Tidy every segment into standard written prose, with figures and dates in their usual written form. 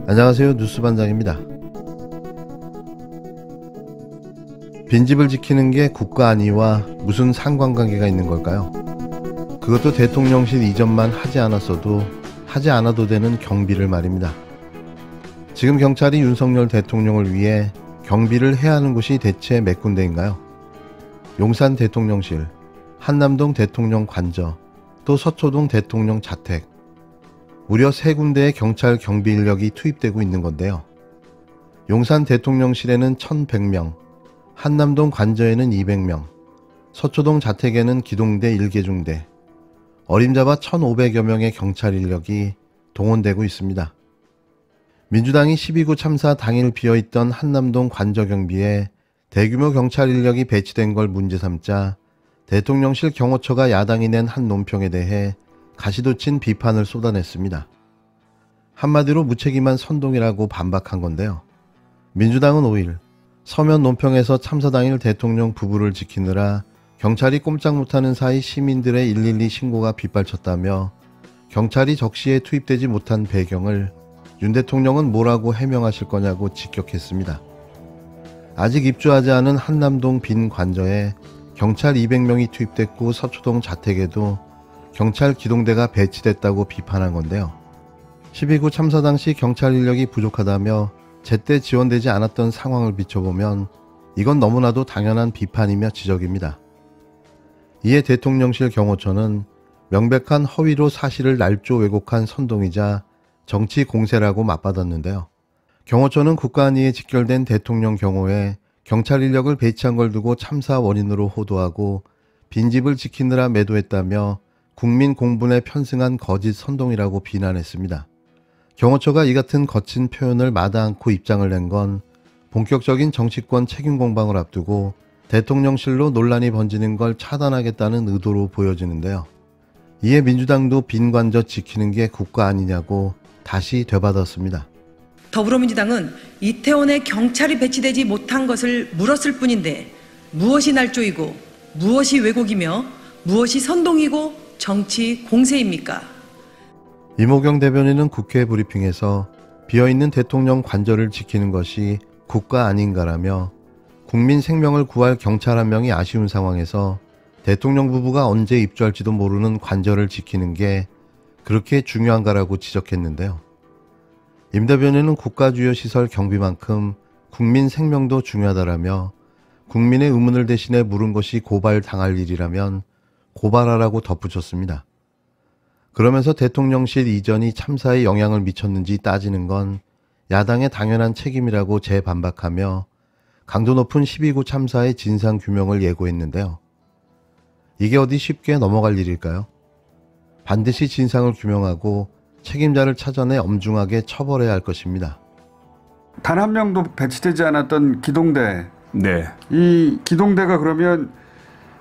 안녕하세요, 뉴스반장입니다. 빈집을 지키는 게 국가 안위와 무슨 상관관계가 있는 걸까요? 그것도 대통령실 이전만 하지 않았어도 하지 않아도 되는 경비를 말입니다. 지금 경찰이 윤석열 대통령을 위해 경비를 해야 하는 곳이 대체 몇 군데인가요? 용산 대통령실, 한남동 대통령 관저, 또 서초동 대통령 자택, 무려 3군데의 경찰 경비 인력이 투입되고 있는 건데요. 용산 대통령실에는 1,100명, 한남동 관저에는 200명, 서초동 자택에는 기동대 1개중대, 어림잡아 1,500여 명의 경찰 인력이 동원되고 있습니다. 민주당이 12구 참사 당일 비어있던 한남동 관저 경비에 대규모 경찰 인력이 배치된 걸 문제 삼자 대통령실 경호처가 야당이 낸 한 논평에 대해 가시돋친 비판을 쏟아냈습니다. 한마디로 무책임한 선동이라고 반박한 건데요. 민주당은 5일 서면 논평에서 참사 당일 대통령 부부를 지키느라 경찰이 꼼짝 못하는 사이 시민들의 112 신고가 빗발쳤다며 경찰이 적시에 투입되지 못한 배경을 윤 대통령은 뭐라고 해명하실 거냐고 직격했습니다. 아직 입주하지 않은 한남동 빈 관저에 경찰 200명이 투입됐고 서초동 자택에도 경찰 기동대가 배치됐다고 비판한 건데요. 12구 참사 당시 경찰 인력이 부족하다며 제때 지원되지 않았던 상황을 비춰보면 이건 너무나도 당연한 비판이며 지적입니다. 이에 대통령실 경호처는 명백한 허위로 사실을 날조 왜곡한 선동이자 정치 공세라고 맞받았는데요. 경호처는 국가안위에 직결된 대통령 경호에 경찰 인력을 배치한 걸 두고 참사 원인으로 호도하고 빈집을 지키느라 매도했다며 국민 공분에 편승한 거짓 선동이라고 비난했습니다. 경호처가 이 같은 거친 표현을 마다 않고 입장을 낸 건 본격적인 정치권 책임 공방을 앞두고 대통령실로 논란이 번지는 걸 차단하겠다는 의도로 보여지는데요. 이에 민주당도 빈 관저 지키는 게 국가 아니냐고 다시 되받았습니다. 더불어민주당은 이태원에 경찰이 배치되지 못한 것을 물었을 뿐인데 무엇이 날조이고 무엇이 왜곡이며 무엇이 선동이고 정치 공세입니까? 이모경 대변인은 국회 브리핑에서 비어있는 대통령 관저를 지키는 것이 국가 아닌가라며 국민 생명을 구할 경찰 한 명이 아쉬운 상황에서 대통령 부부가 언제 입주할지도 모르는 관저를 지키는 게 그렇게 중요한가라고 지적했는데요. 임 대변인은 국가주요 시설 경비만큼 국민 생명도 중요하다라며 국민의 의문을 대신해 물은 것이 고발당할 일이라면 고발하라고 덧붙였습니다. 그러면서 대통령실 이전이 참사에 영향을 미쳤는지 따지는 건 야당의 당연한 책임이라고 재반박하며 강도 높은 12구 참사의 진상규명을 예고했는데요. 이게 어디 쉽게 넘어갈 일일까요? 반드시 진상을 규명하고 책임자를 찾아내 엄중하게 처벌해야 할 것입니다. 단 한 명도 배치되지 않았던 기동대. 네. 이 기동대가 그러면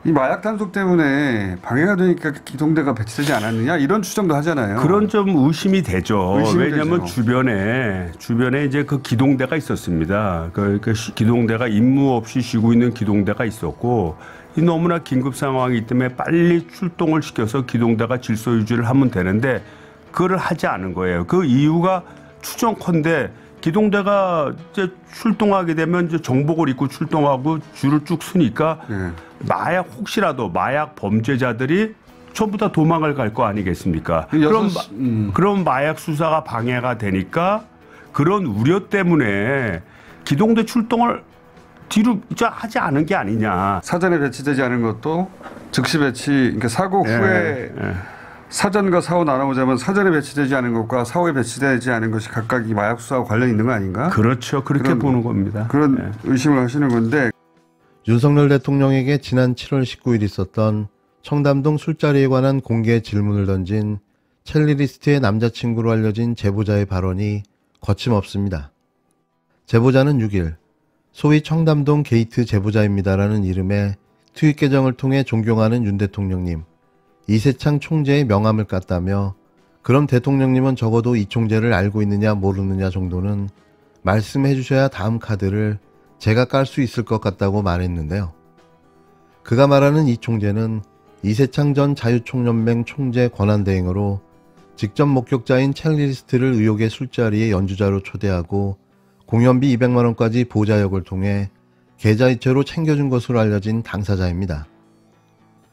이 마약 단속 때문에 방해가 되니까 기동대가 배치되지 않았느냐 이런 추정도 하잖아요. 그런 좀 의심이 되죠. 왜냐하면 되죠. 주변에 이제 그 기동대가 있었습니다. 그 기동대가 임무 없이 쉬고 있는 기동대가 있었고 이 너무나 긴급 상황이기 때문에 빨리 출동을 시켜서 기동대가 질서 유지를 하면 되는데 그걸 하지 않은 거예요. 그 이유가 추정컨대 기동대가 이제 출동하게 되면 이제 정복을 입고 출동하고 줄을 쭉 서니까 혹시라도 마약 범죄자들이 전부 다 도망을 갈 거 아니겠습니까? 그럼 마약 수사가 방해가 되니까 그런 우려 때문에 기동대 출동을 뒤로 하지 않은 게 아니냐. 사전에 배치되지 않은 것도 즉시 배치, 그러니까 사고 후에 사전과 사후 나눠보자면 사전에 배치되지 않은 것과 사후에 배치되지 않은 것이 각각 이 마약 수사와 관련이 있는 거 아닌가? 그렇죠. 그렇게 보는 겁니다. 그런 의심을 하시는 건데. 윤석열 대통령에게 지난 7월 19일 있었던 청담동 술자리에 관한 공개 질문을 던진 첼리리스트의 남자친구로 알려진 제보자의 발언이 거침없습니다. 제보자는 6일 소위 청담동 게이트 제보자입니다라는 이름의 트윗 계정을 통해 존경하는 윤 대통령님, 이세창 총재의 명함을 깠다며 그럼 대통령님은 적어도 이 총재를 알고 있느냐 모르느냐 정도는 말씀해 주셔야 다음 카드를 제가 깔 수 있을 것 같다고 말했는데요. 그가 말하는 이 총재는 이세창 전 자유총연맹 총재 권한대행으로 직접 목격자인 첼리스트를 의혹의 술자리에 연주자로 초대하고 공연비 200만 원까지 보좌역을 통해 계좌이체로 챙겨준 것으로 알려진 당사자입니다.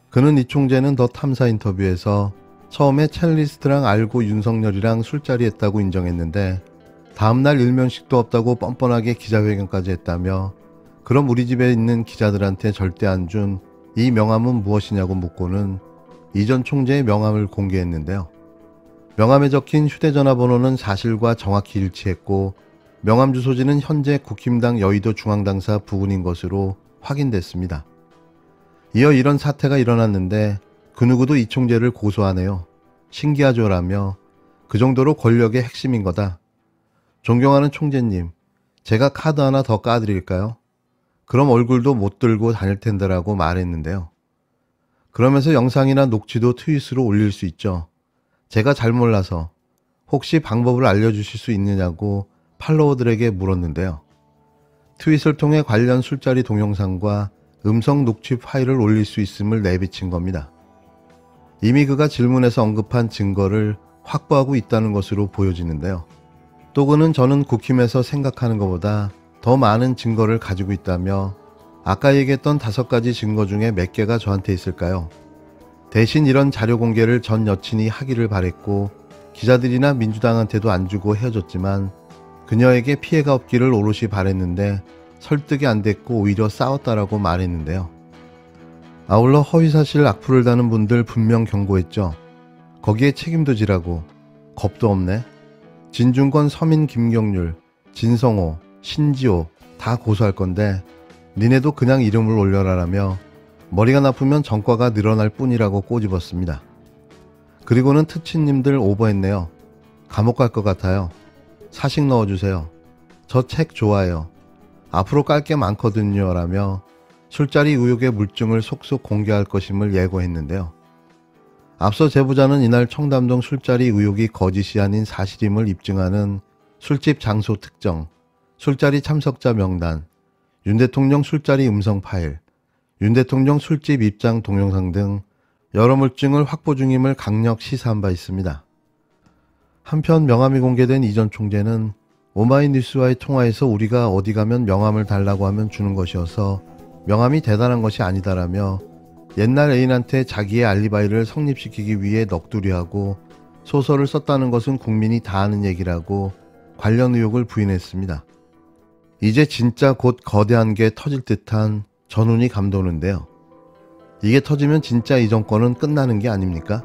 그는 이 총재는 더 탐사 인터뷰에서 처음에 첼리스트랑 알고 윤석열이랑 술자리 했다고 인정했는데 다음날 일면식도 없다고 뻔뻔하게 기자회견까지 했다며 그럼 우리 집에 있는 기자들한테 절대 안 준 이 명함은 무엇이냐고 묻고는 이 전 총재의 명함을 공개했는데요. 명함에 적힌 휴대전화 번호는 사실과 정확히 일치했고 명함 주소지는 현재 국힘당 여의도 중앙당사 부근인 것으로 확인됐습니다. 이어 이런 사태가 일어났는데 그 누구도 이 총재를 고소하네요. 신기하죠라며 그 정도로 권력의 핵심인 거다. 존경하는 총재님, 제가 카드 하나 더 까드릴까요? 그럼 얼굴도 못 들고 다닐 텐데라고 말했는데요. 그러면서 영상이나 녹취도 트윗으로 올릴 수 있죠. 제가 잘 몰라서 혹시 방법을 알려주실 수 있느냐고 팔로워들에게 물었는데요. 트윗을 통해 관련 술자리 동영상과 음성 녹취 파일을 올릴 수 있음을 내비친 겁니다. 이미 그가 질문에서 언급한 증거를 확보하고 있다는 것으로 보여지는데요. 또 그는 저는 국힘에서 생각하는 것보다 더 많은 증거를 가지고 있다며 아까 얘기했던 5가지 증거 중에 몇 개가 저한테 있을까요? 대신 이런 자료 공개를 전 여친이 하기를 바랬고 기자들이나 민주당한테도 안 주고 헤어졌지만 그녀에게 피해가 없기를 오롯이 바랬는데 설득이 안 됐고 오히려 싸웠다라고 말했는데요. 아울러 허위사실 악플을 다는 분들 분명 경고했죠. 거기에 책임도 지라고. 겁도 없네. 진중권, 서민, 김경률, 진성호, 신지호 다 고소할 건데 니네도 그냥 이름을 올려라라며 머리가 나쁘면 전과가 늘어날 뿐이라고 꼬집었습니다. 그리고는 특친님들 오버했네요. 감옥 갈 것 같아요. 사식 넣어주세요. 저 책 좋아해요. 앞으로 깔 게 많거든요 라며 술자리 의혹의 물증을 속속 공개할 것임을 예고했는데요. 앞서 제보자는 이날 청담동 술자리 의혹이 거짓이 아닌 사실임을 입증하는 술집 장소 특정, 술자리 참석자 명단, 윤 대통령 술자리 음성 파일, 윤 대통령 술집 입장 동영상 등 여러 물증을 확보 중임을 강력 시사한 바 있습니다. 한편 명함이 공개된 이 전 총재는 오마이뉴스와의 통화에서 우리가 어디 가면 명함을 달라고 하면 주는 것이어서 명함이 대단한 것이 아니다라며 옛날 애인한테 자기의 알리바이를 성립시키기 위해 넋두리하고 소설을 썼다는 것은 국민이 다 아는 얘기라고 관련 의혹을 부인했습니다. 이제 진짜 곧 거대한 게 터질 듯한 전운이 감도는데요. 이게 터지면 진짜 이 정권은 끝나는 게 아닙니까?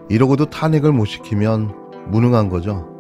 이러고도 탄핵을 못 시키면 무능한 거죠.